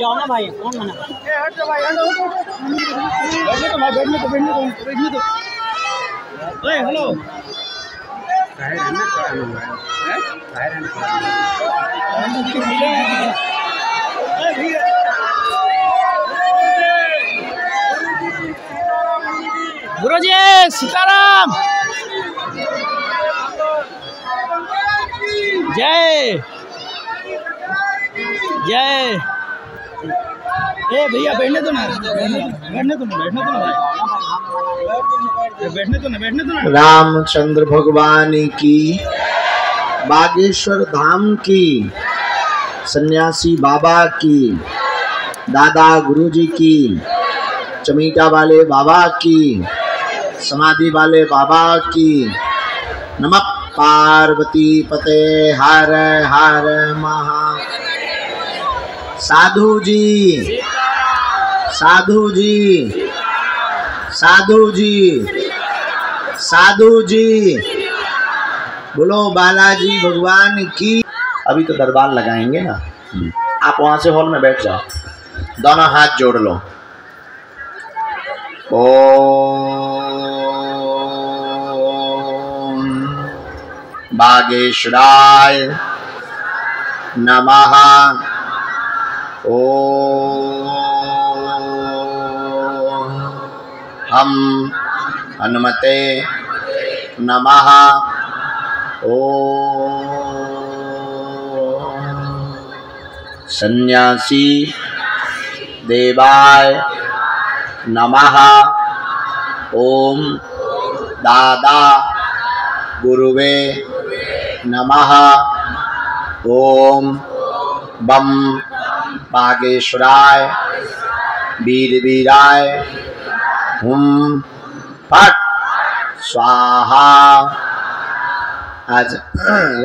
जाओ ना भाई, कौन मना? हट जा भाई, बैठने तो भाई, बैठने तो। ओए हेलो, गुरुजी सीताराम, जय जय। ए भैया बैठने तो ना, बैठने तो ना। रामचंद्र भगवान की, बागेश्वर धाम की, सन्यासी बाबा की, दादा गुरुजी की, चमीटा वाले बाबा की, समाधि वाले बाबा की। नमः पार्वती पते हर हर महा। साधु जी, साधु जी, साधु जी, साधु जी, बोलो बालाजी भगवान की। अभी तो दरबार लगाएंगे ना, आप वहां से हॉल में बैठ जाओ, दोनों हाथ जोड़ लो। ओम बागेश्वराय नमः। ओम हम हनुमते नमः। ओम सन्यासी देवाय नमः। ओम दादा गुरुवे नमः। ओम बम बागेश्वराय वीर वीराय हुम फट स्वाहा। आज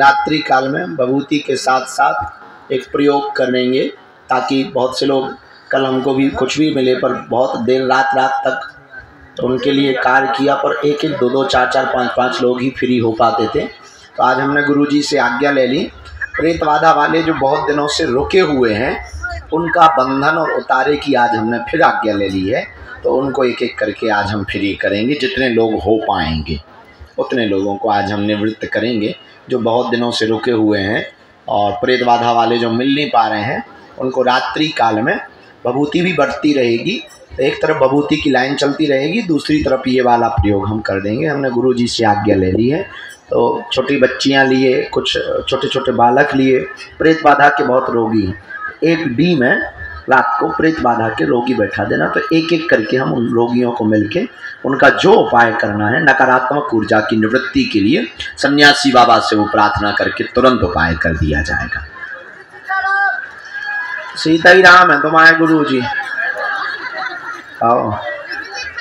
रात्रि काल में विभूति के साथ साथ एक प्रयोग करेंगे, ताकि बहुत से लोग, कल हमको भी कुछ भी मिले पर बहुत देर रात तक, तो उनके लिए कार्य किया, पर एक एक दो दो चार चार पाँच पाँच लोग ही फ्री हो पाते थे। तो आज हमने गुरुजी से आज्ञा ले ली, प्रेत बाधा वाले जो बहुत दिनों से रुके हुए हैं उनका बंधन और उतारे की आज हमने फिर आज्ञा ले ली है। तो उनको एक एक करके आज हम फ्री करेंगे, जितने लोग हो पाएंगे उतने लोगों को आज हम निवृत्त करेंगे, जो बहुत दिनों से रुके हुए हैं। और प्रेत बाधा वाले जो मिल नहीं पा रहे हैं उनको रात्रि काल में विभूति भी बढ़ती रहेगी। एक तरफ विभूति की लाइन चलती रहेगी, दूसरी तरफ ये वाला प्रयोग हम कर देंगे। हमने गुरुजी से आज्ञा ले ली है। तो छोटी बच्चियां लिए, कुछ छोटे छोटे बालक लिए, प्रेत बाधा के बहुत रोगी हैं। एक डी में रात को प्रेत बाधा के रोगी बैठा देना, तो एक एक करके हम उन रोगियों को मिलके उनका जो उपाय करना है नकारात्मक ऊर्जा की निवृत्ति के लिए सन्यासी बाबा से वो प्रार्थना करके तुरंत उपाय कर दिया जाएगा। सीता ही राम है तुम्हारे गुरु जी। आओ,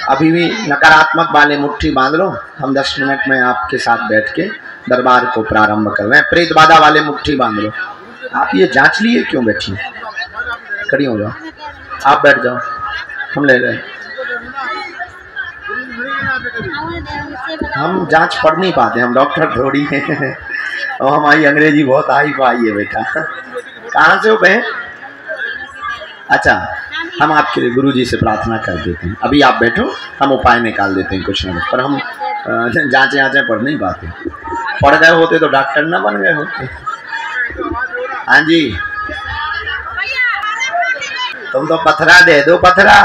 अभी भी नकारात्मक वाले मुट्ठी बांध लो, हम 10 मिनट में आपके साथ बैठ के दरबार को प्रारंभ कर रहे हैं। प्रेत बाधा वाले मुट्ठी बांध लो। आप ये जांच लिए क्यों बैठी? खड़ी हो जाओ, आप बैठ जाओ, हम ले रहे। हम जांच पढ़ नहीं पाते, हम डॉक्टर थोड़ी हैं और हमारी अंग्रेजी बहुत हाई फाई है बेटा। कहाँ से हो बहन? अच्छा, हम आपके लिए गुरुजी से प्रार्थना कर देते हैं। अभी आप बैठो, हम उपाय निकाल देते हैं कुछ न कुछ, पर हम जांचें पढ़ नहीं पाते। पढ़ गए होते तो डॉक्टर ना बन गए होते। हाँ जी, तुम तो पथरा दे दो, पथरा।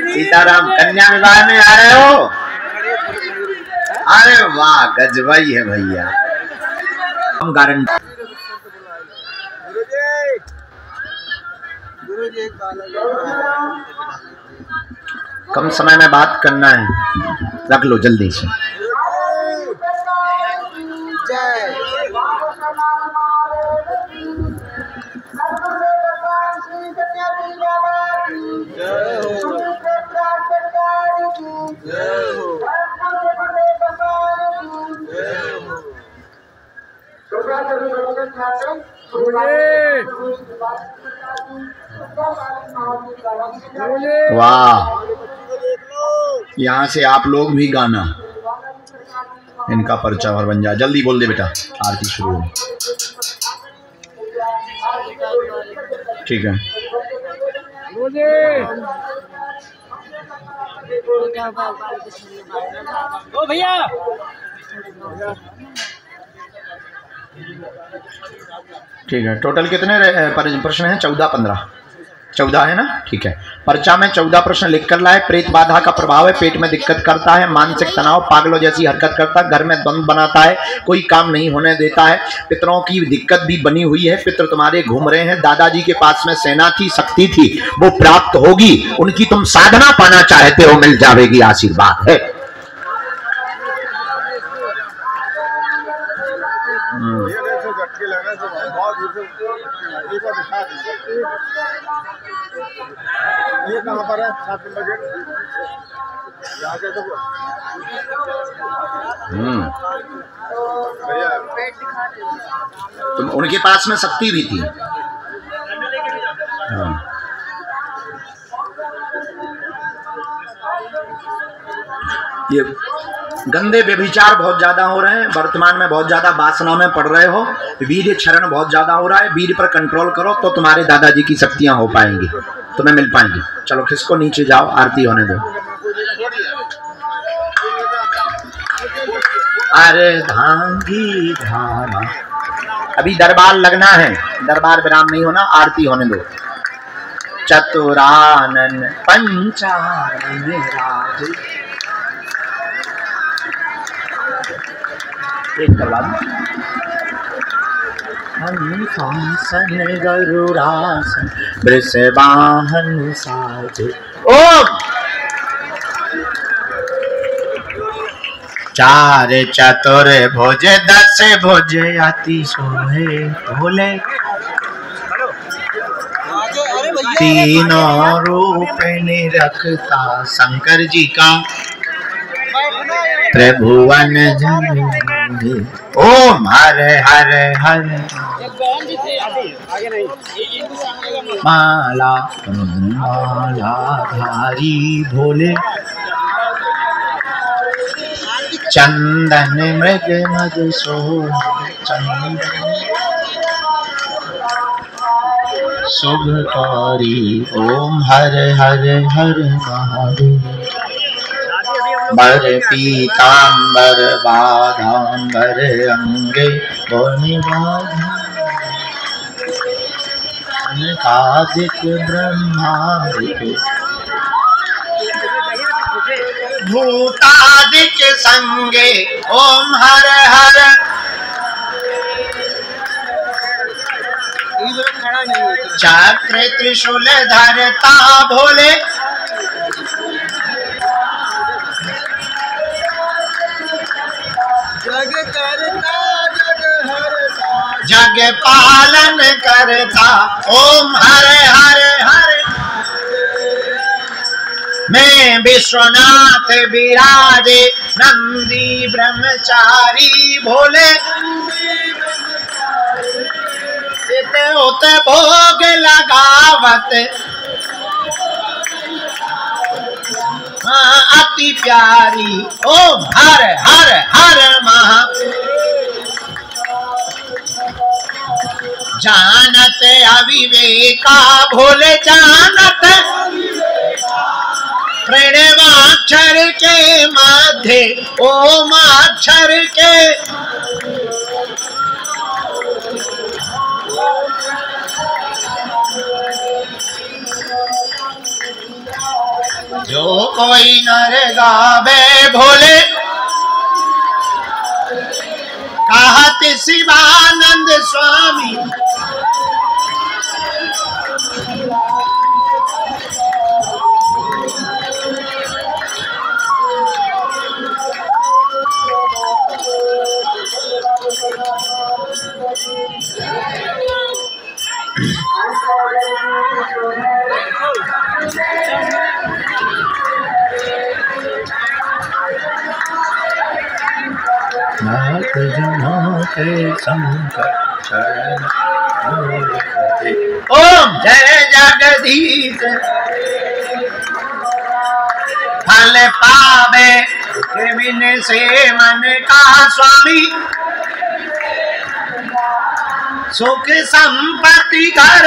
सीताराम, कन्या विवाह में आ रहे हो? अरे वाह, गजबाई है भैया। हम गारंटी कम समय में बात करना है, रख लो जल्दी से। वाह, यहाँ से आप लोग भी गाना, इनका पर्चा और बन जाए। जल्दी बोल दे बेटा, आरती शुरू हो। ठीक है। ओ भैया ठीक है। टोटल कितने प्रश्न हैं? 14 है ना? ठीक है। पर्चा में 14 प्रश्न लिखकर लाए। प्रेत बाधा का प्रभाव है, पेट में दिक्कत करता है, मानसिक तनाव, पागलों जैसी हरकत करता है, घर में द्वंद बनाता है, कोई काम नहीं होने देता है, पितरों की दिक्कत भी बनी हुई है, पितर तुम्हारे घूम रहे हैं, दादाजी के पास में सेना थी, शक्ति थी, वो प्राप्त होगी, उनकी तुम साधना पाना चाहते हो, मिल जाएगी, आशीर्वाद है। ये कहाँ पर है? 7 नंबर गेट। तुम उनके पास में शक्ति भी थी। ये गंदे व्यभिचार बहुत ज्यादा हो रहे हैं, वर्तमान में बहुत ज्यादा वासना में पड़ रहे हो, वीर्य क्षरण बहुत ज्यादा हो रहा है, वीर्य पर कंट्रोल करो तो तुम्हारे दादाजी की शक्तियां हो पाएंगी, तुम्हें मिल पाएंगी। चलो खिसको नीचे जाओ, आरती होने दो। अरे धांगी धामा, अभी दरबार लगना है, दरबार विराम नहीं होना, आरती होने दो। चतुरानन पंचानन राज, एक करवा दो। हंसासन गरुड़ासन वृषवाहन साज। ओम 4 चतुर भुज 10 भुज अति शोभे भोले, तीनों रूप निरखता शंकर जी का, त्रिभुवन जन। ओम हर हर हर माला माला धारी भोले, चंदन मृग मधुसूदन चंदन शुभकारी। ओम हर हर हर महादेव। बर पीतांबर बाधांबर अंगे कादिक ब्रह्मादिक भूतादिक संगे। ओम हर हर चक्र त्रिशूल धरता भोले, जग करता जग हरता, जग पालन करता। ओम हर हर हर। मैं विश्वनाथ विराजे नंदी ब्रह्मचारी भोले, उत भोग लगावत अति प्यारी। ओम हर हर हर महा। जानत अविवेका भोले, जानत प्रणवाक्षर के मध्य। ओम अक्षर के जो कोई नर गावे भोले, कहत शिवानंद स्वामी। नाथ जना के शंकर शरण। ओम जय जगदीश फल पावे बिन से मन का स्वामी। सुख संपत्ति घर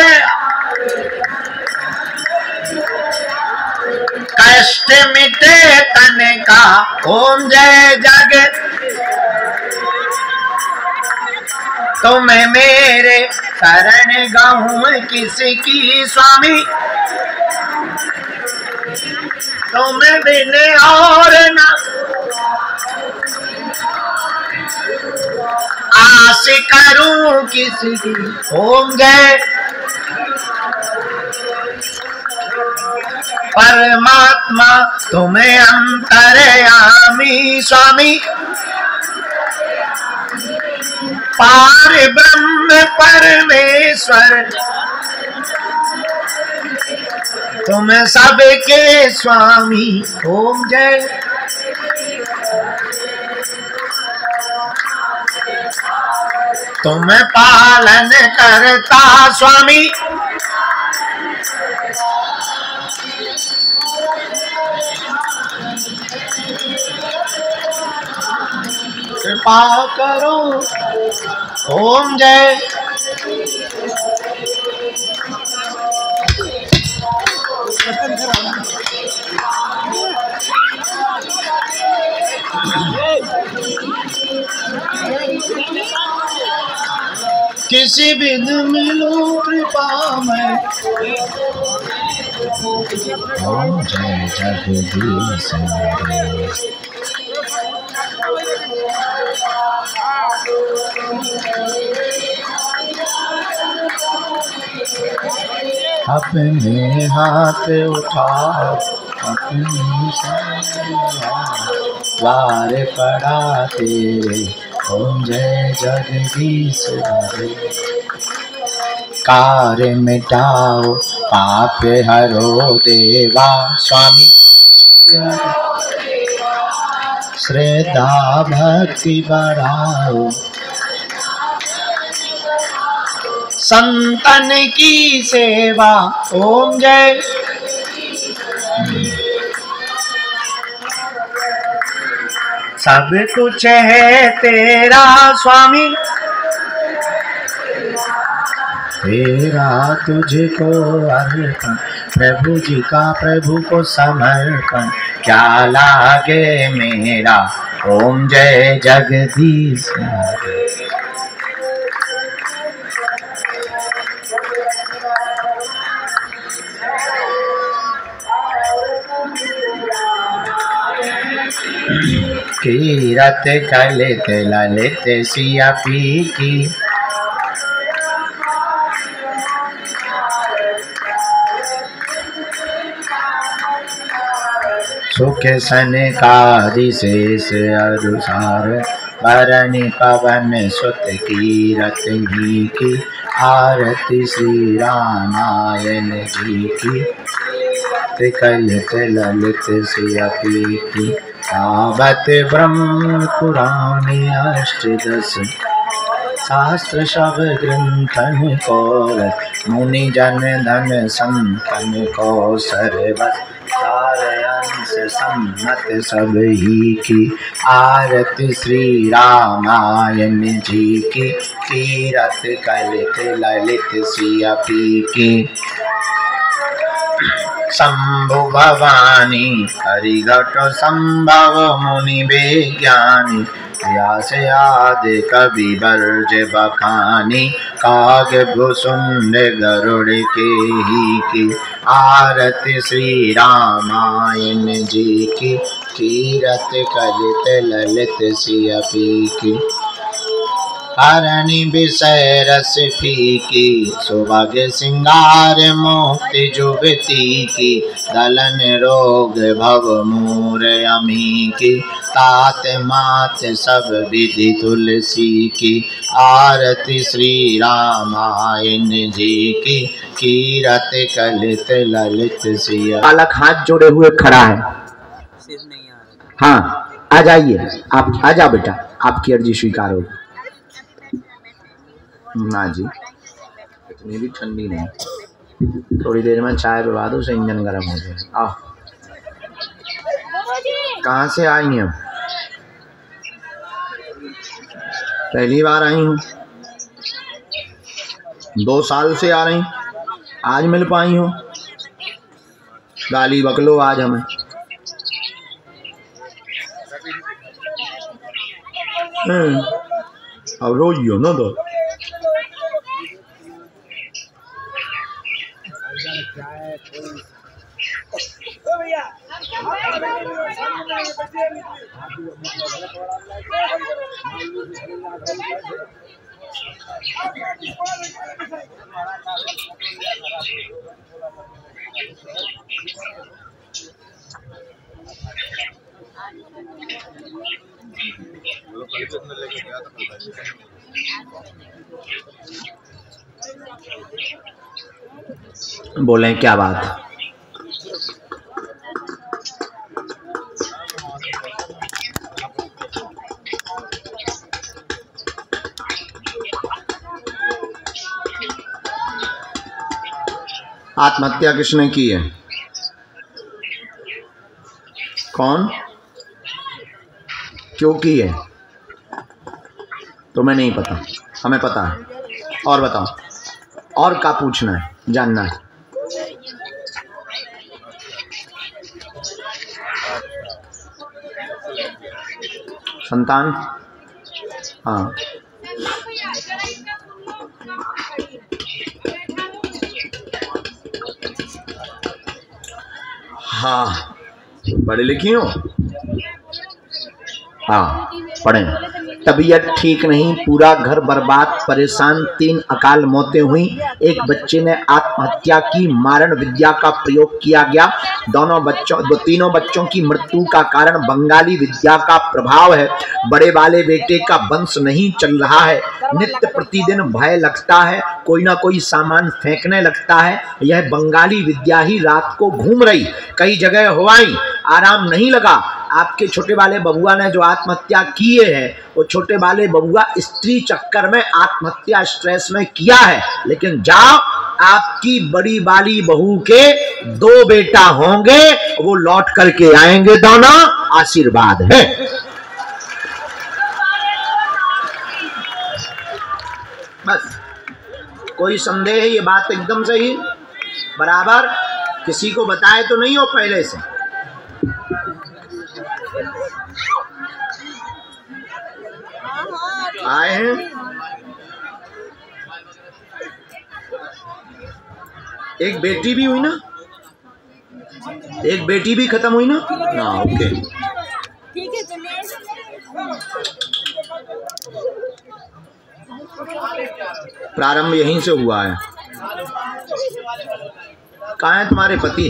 कष्ट मिटे तन का ओम जय जगत तुम मेरे शरण गाऊं किसकी स्वामी तुम बिन और ना आस करूं किसकी ओम जय परमात्मा तुम्हें अंतर्यामी स्वामी पार ब्रह्म परमेश्वर तुम सबके स्वामी ओम जय तुम पालन करता स्वामी कृपा करो ओम जय किसी बिन मिलो कृपा में ओम जय जगदीश अपने हाथ उठाओ अपनी वार पड़ा तेरे ओम जय जगदीश कार्य मिटाओ पाप हरो देवा स्वामी श्रद्धा भक्ति बढ़ाओ संतन की सेवा ओम जय सब कुछ है तेरा स्वामी तेरा तुझको अर्पण प्रभु जी का प्रभु को समर्पण क्या लागे मेरा ओम जय जगदीश कीरत कलित ललित सिया पी की सुख सनकादि शेष अनुसार भरणी पवन सुत कीरत ही की आरती श्री रामायण जी की कलित ललित सिया पी की आवत ब्रह्म पुराण अष्टदश शास्त्र सब ग्रंथन को मुनि जन धन संतन को सर्वस अंश सम्मत सब ही की आरती श्री रामायण जी की कीरत कलित ललित सिया पी की शंभु भवानी हरिघट संभव मुनि विज्ञानी व्यास आदि कवि वर्ज बखानी काग भुसुंड गरुड़ के ही की आरती श्री रामायण जी की कीरत कलित ललित सिया पी की हरणी विषय रस फीकी सुभाग्य सिंगार मुक्ति जुगती की दलन रोग भव मूर अमी की तात मात सब विधि तुलसी की आरती श्री रामायण जी की कीरत कलित ललित सिया। बालक हाथ जोड़े हुए खड़ा है। हाँ आ जाइए, आप आ जाओ बेटा, आपकी अर्जी स्वीकार होगी। ना जी इतनी भी ठंडी नहीं, थोड़ी देर में चाय पिला दो से इंजन गर्म हो जाए। आओ, कहाँ से आई हैं? पहली बार आई हूँ। 2 साल से आ रही, आज मिल पाई हो, गाली बकलो आज हमें। अब रोइयो ना तो बोलें क्या बात। आत्महत्या किसने की है? कौन, क्यों की है? तुम्हें नहीं पता, हमें पता है। और बताओ, और क्या पूछना है, जानना है? संतान, हाँ हाँ, पढ़ी लिखी हो? हाँ, पढ़े। तबीयत ठीक नहीं, पूरा घर बर्बाद, परेशान, 3 अकाल मौतें हुई, एक बच्चे ने आत्महत्या की, मारण विद्या का प्रयोग किया गया, तीनों बच्चों की मृत्यु का कारण बंगाली विद्या का प्रभाव है। बड़े वाले बेटे का वंश नहीं चल रहा है, नित्य प्रतिदिन भय लगता है, कोई ना कोई सामान फेंकने लगता है। यह बंगाली विद्या ही रात को घूम रही, कई जगह हुआई, आराम नहीं लगा। आपके छोटे वाले बबुआ ने जो आत्महत्या किए है, वो छोटे वाले बबुआ स्त्री चक्कर में आत्महत्या स्ट्रेस में किया है। लेकिन जाओ, आपकी बड़ी वाली बहू के 2 बेटा होंगे, वो लौट करके आएंगे, दोनों आशीर्वाद है। बस, कोई संदेह है? ये बात एकदम सही बराबर, किसी को बताए तो नहीं हो पहले से? आए हैं, एक बेटी भी हुई ना, एक बेटी भी खत्म हुई ना? हाँ, ओके, ठीक है, चलिए। प्रारंभ यहीं से हुआ है। कहाँ है तुम्हारे पति?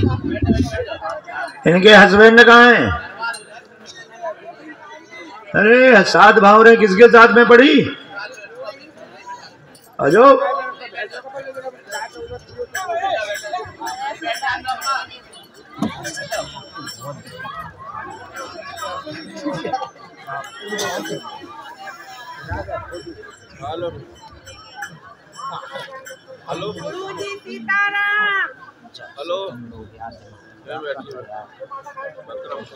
इनके हस्बैंड कहाँ हैं? अरे 7 भाव रे, किसके साथ में पड़ी? अजो हेलो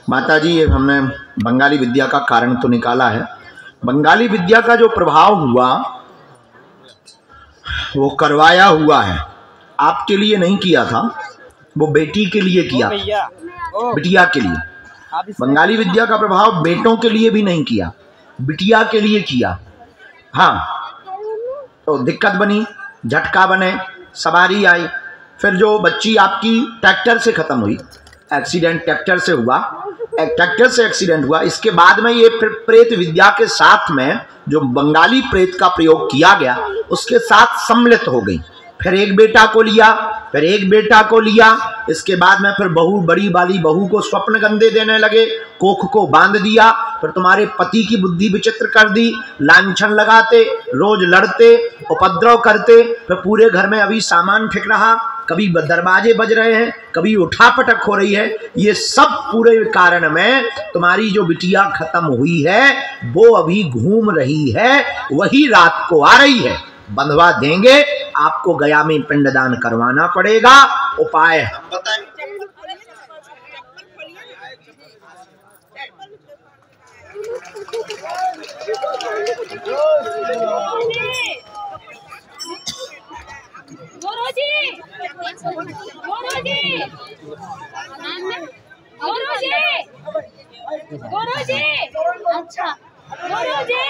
माता जी, ये हमने बंगाली विद्या का कारण तो निकाला है। बंगाली विद्या का जो प्रभाव हुआ वो करवाया हुआ है, आपके लिए नहीं किया था, वो बेटी के लिए किया, बिटिया के लिए। बंगाली विद्या का प्रभाव बेटों के लिए भी नहीं किया, बिटिया के लिए किया। हाँ, तो दिक्कत बनी, झटका बने, सवारी आई, फिर जो बच्ची आपकी ट्रैक्टर से खत्म हुई, एक्सीडेंट ट्रैक्टर से हुआ, ट्रैक्टर से एक्सीडेंट हुआ। इसके बाद में ये प्रेत विद्या के साथ में जो बंगाली प्रेत का प्रयोग किया गया, उसके साथ सम्मिलित हो गई। फिर एक बेटा को लिया, फिर एक बेटा को लिया, इसके बाद में फिर बहू, बड़ी वाली बहू को स्वप्न गंदे देने लगे, कोख को बांध दिया। फिर तुम्हारे पति की बुद्धि विचित्र कर दी, लांछन लगाते, रोज लड़ते, उपद्रव करते, फिर पूरे घर में अभी सामान फेंक रहा, कभी दरवाजे बज रहे हैं, कभी उठापटक हो रही है। ये सब पूरे कारण में तुम्हारी जो बिटिया खत्म हुई है, वो अभी घूम रही है, वही रात को आ रही है। बंधवा देंगे, आपको गया में पिंडदान करवाना पड़ेगा। उपाय बताएं। गुरुजी गुरुजी गुरुजी गुरुजी अच्छा गुरुजी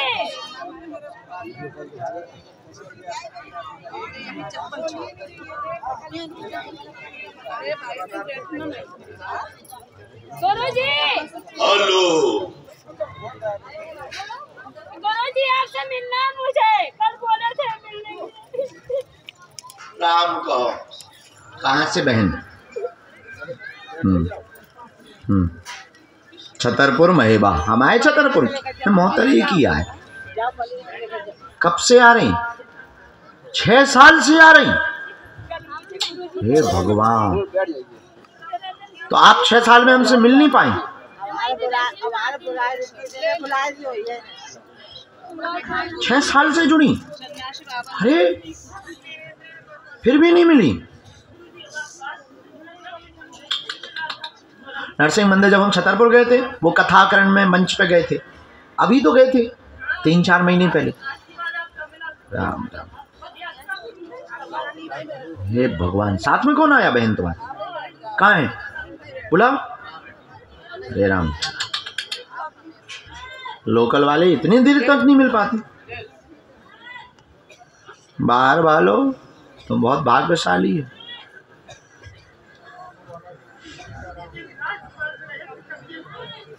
गुरुजी हेलो गुरुजी आपसे मिलना है मुझे, कल बोले थे मिलने को। राम कहो। कहाँ से बहन? छतरपुर महेबा। हम आए छतरपुर, मोहतर ही किया है। कब से आ रही? 6 साल से आ रही। हे भगवान, तो आप 6 साल में हमसे मिल नहीं पाए? 6 साल से जुड़ी, अरे फिर भी नहीं मिली। नरसिंह मंदिर जब हम छतरपुर गए थे, वो कथाकरण में मंच पे गए थे, अभी तो गए थे 3-4 महीने पहले। राम राम, हे भगवान, साथ में कौन आया बहन तुम्हारे? कहाँ है? बुलाओ। हे राम, लोकल वाले इतनी देर तक नहीं मिल पाते। बाहर वालों तुम बहुत भाग्यशाली है।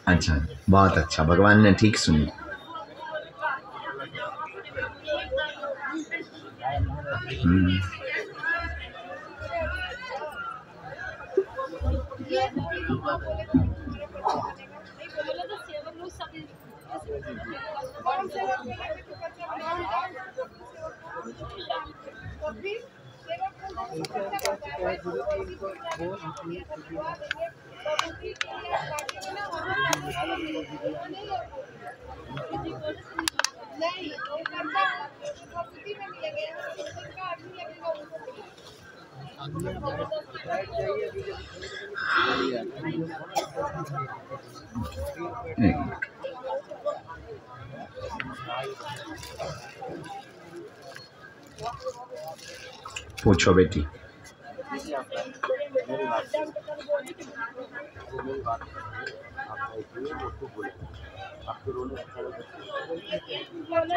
अच्छा, बहुत अच्छा, भगवान ने ठीक सुनी। पूछो बेटी।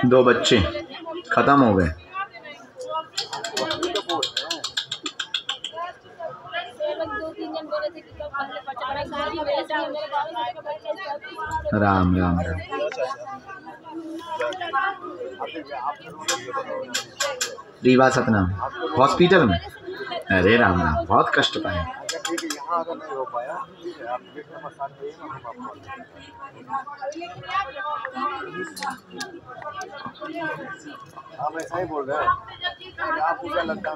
दो बच्चे खत्म हो गए। राम राम राम। रीवा सतनाम हॉस्पिटल में। अरे राम राम, बहुत कष्ट पाए। आप ऐसा ही बोल रहे हैं, आप पूरा लगता है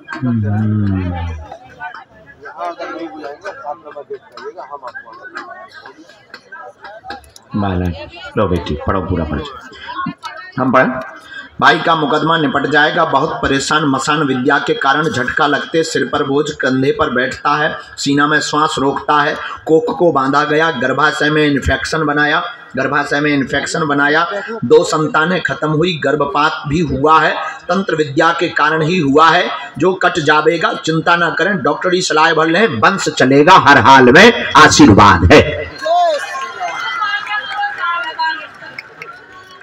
यहाँ अगर नहीं बुलाएंगे आप नंबर देख पाइएगा, हम आपको बालन लो बेटी, पढ़ो, पूरा पढ़ो। हम पढ़। भाई का मुकदमा निपट जाएगा। बहुत परेशान, मसान विद्या के कारण झटका लगते, सिर पर बोझ कंधे पर बैठता है, सीना में श्वास रोकता है, कोख को बांधा गया, गर्भाशय में इन्फेक्शन बनाया, 2 संतानें खत्म हुई, गर्भपात भी हुआ है, तंत्र विद्या के कारण ही हुआ है। जो कट जाएगा चिंता ना करें, डॉक्टरी सलाह भर लें, वंश चलेगा, हर हाल में आशीर्वाद है।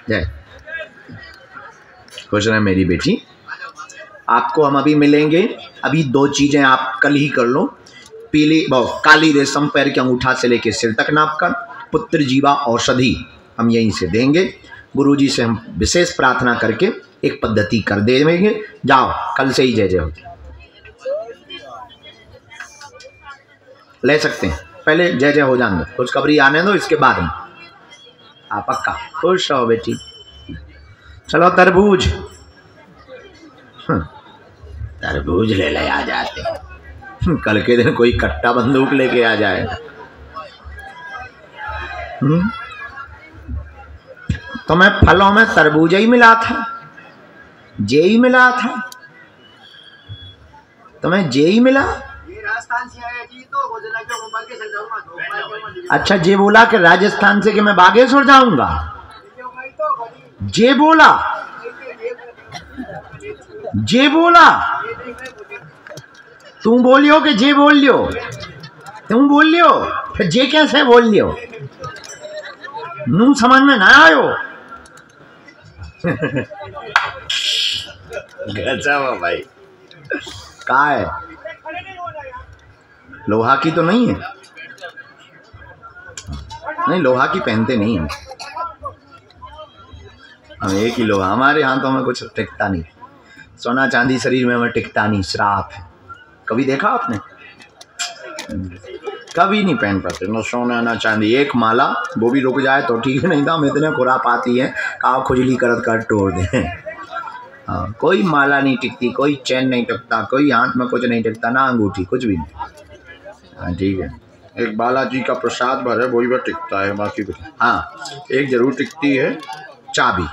जय खुश रहे मेरी बेटी। आपको हम अभी मिलेंगे। अभी 2 चीजें आप कल ही कर लो। काली रेशम पैर के अंगूठा से लेके सिर तक नाप कर, पुत्र जीवा औषधि हम यहीं से देंगे। गुरुजी से हम विशेष प्रार्थना करके एक पद्धति कर देंगे। जाओ, कल से ही जय जय हो ले सकते हैं। पहले जय जय हो जाने दो, खुशखबरी आने दो, इसके बाद में आप पक्का खुश रहो बेटी। चलो तरबूज, तरबूज ले ले आ जाते। कल के दिन कोई कट्टा बंदूक लेके आ जाए। तो मैं फलों में तरबूज ही मिला था, जे ही मिला था, तुम्हें जे ही मिला। राजस्थान से आया जी, तो अच्छा, जे बोला कि राजस्थान से कि मैं बागेश्वर जाऊंगा, जे बोला, जे बोला। तू बोलियो कि जे बोल लियो, तुम बोल लियो फिर जे कैसे बोल लियो, नू समझ में ना आयो। गजब है भाई। कहा है? लोहा की तो नहीं है? नहीं, लोहा की पहनते नहीं है हम, एक ही लोहा। हमारे यहाँ तो हमें कुछ टिकता नहीं, सोना चांदी शरीर में हमें टिकता नहीं, श्राप है। कभी देखा आपने? कभी नहीं पहन पाते, ना सोना ना चांदी। एक माला वो भी रुक जाए तो ठीक है, नहीं तो हम इतने खुरापाती हैं काव खुजली करत कर तोड़ दें। हाँ, कोई माला नहीं टिकती, कोई चैन नहीं टिकता, कोई हाथ में कुछ नहीं टिकता, ना अंगूठी, कुछ भी नहीं। हाँ ठीक है, एक बालाजी का प्रसाद भर है वही वह टिकता है, बाकी कुछ। हाँ, एक जरूर टिकती है, चाबी।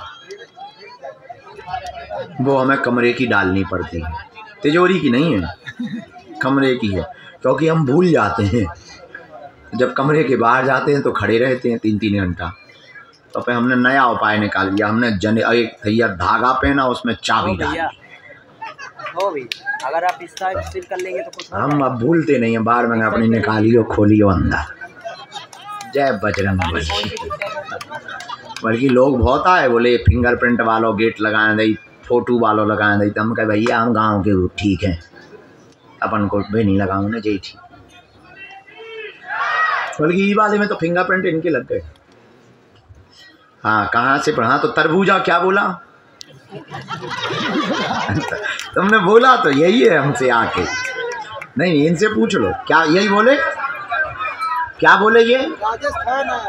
वो हमें कमरे की डालनी पड़ती है, तिजोरी की नहीं है, कमरे की है, क्योंकि हम भूल जाते हैं। जब कमरे के बाहर जाते हैं तो खड़े रहते हैं 3-3 घंटा। तो फिर हमने नया उपाय निकाल लिया, हमने एक थैया धागा पहना, उसमें चाबी डाली। हो भी अगर आप इस साइड सिल कर लेंगे तो कुछ हम अब भूलते नहीं है, बाहर में अपनी निकालियो खोलियो अंदर। जय बजरंग। बल्कि लोग बहुत आए, बोले फिंगरप्रिंट वालों गेट लगाए दई, फोटो वालों लगाए दई। तो हम कहे भैया हम गाँव के ठीक है, अपन को भी नहीं लगाऊँ ना जी ठीक। बल्कि ई वाले में तो फिंगरप्रिंट इनके लग गए। हाँ, कहाँ से पढ़ा? तो तरबूजा क्या बोला? तुमने बोला तो यही है हमसे आके। नहीं, इनसे पूछ लो, क्या यही बोले? क्या बोले ये? राजस्थान है।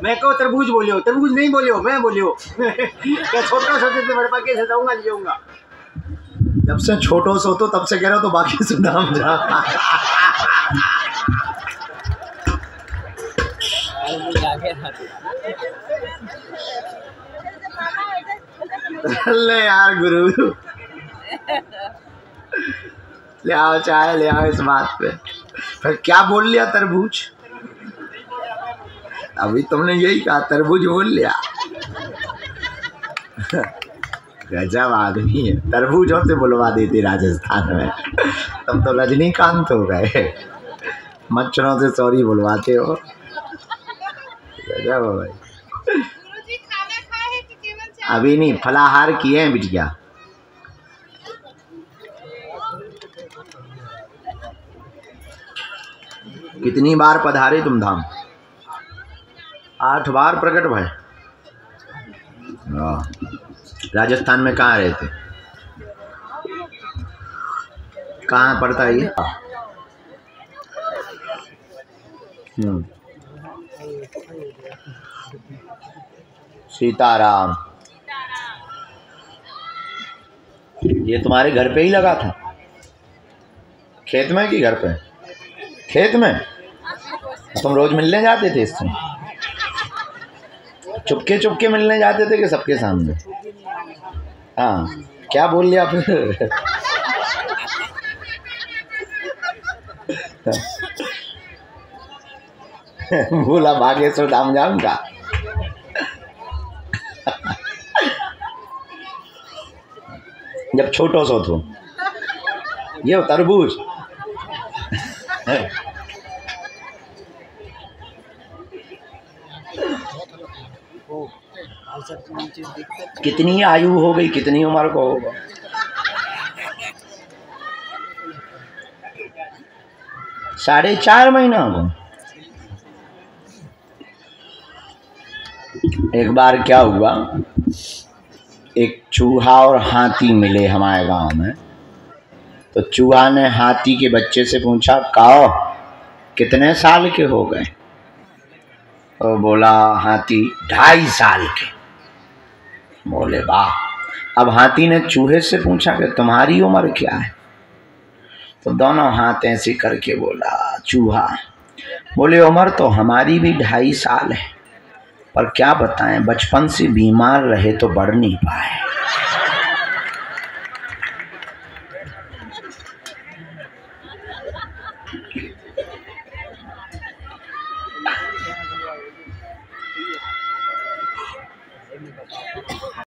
मैं को तरबूज बोलियो, तरबूज नहीं बोलियो, मैं बोलियो। क्या छोटा छोटे से बड़े पाके से जाऊंगा लियूंगा। जब से छोटो सो तो तब से कह रहा तो बाकी सुनाम जा। ले यार गुरु, ले आओ चाय, ले आओ इस बात पे। फिर क्या बोल लिया? तरबूज। अभी तुमने यही कहा, तरबूज बोल लिया। गजब आदमी है, तरबूजों से बुलवा देते राजस्थान में। तुम तो रजनीकांत हो गए, मच्छरों से सॉरी बुलवाते हो। गजब भाई। अभी नहीं, फलाहार किए हैं बिटिया। कितनी बार पधारे तुम धाम? 8 बार प्रकट भाई। राजस्थान में कहाँ रहते? कहाँ पड़ता है ये? सीताराम। ये तुम्हारे घर पे ही लगा था? खेत में कि घर पे? खेत में। तुम रोज मिलने जाते थे इससे? चुपके चुपके मिलने जाते थे कि सबके सामने? हाँ, क्या बोल लिया फिर? बोला बागेश्वर धाम जाऊंगा। जब छोटो सो तो ये तरबूज। कितनी आयु हो गई, कितनी उम्र को होगा? साढ़े 4 महीना हो। एक बार क्या हुआ, एक चूहा और हाथी मिले हमारे गांव में। तो चूहा ने हाथी के बच्चे से पूछा, काओ कितने साल के हो गए? तो बोला हाथी 2.5 साल के। बोले वाह। अब हाथी ने चूहे से पूछा कि तुम्हारी उम्र क्या है? तो दोनों हाथ ऐसे करके बोला चूहा। बोले उम्र तो हमारी भी 2.5 साल है, पर क्या बताएं बचपन से बीमार रहे तो बढ़ नहीं पाए।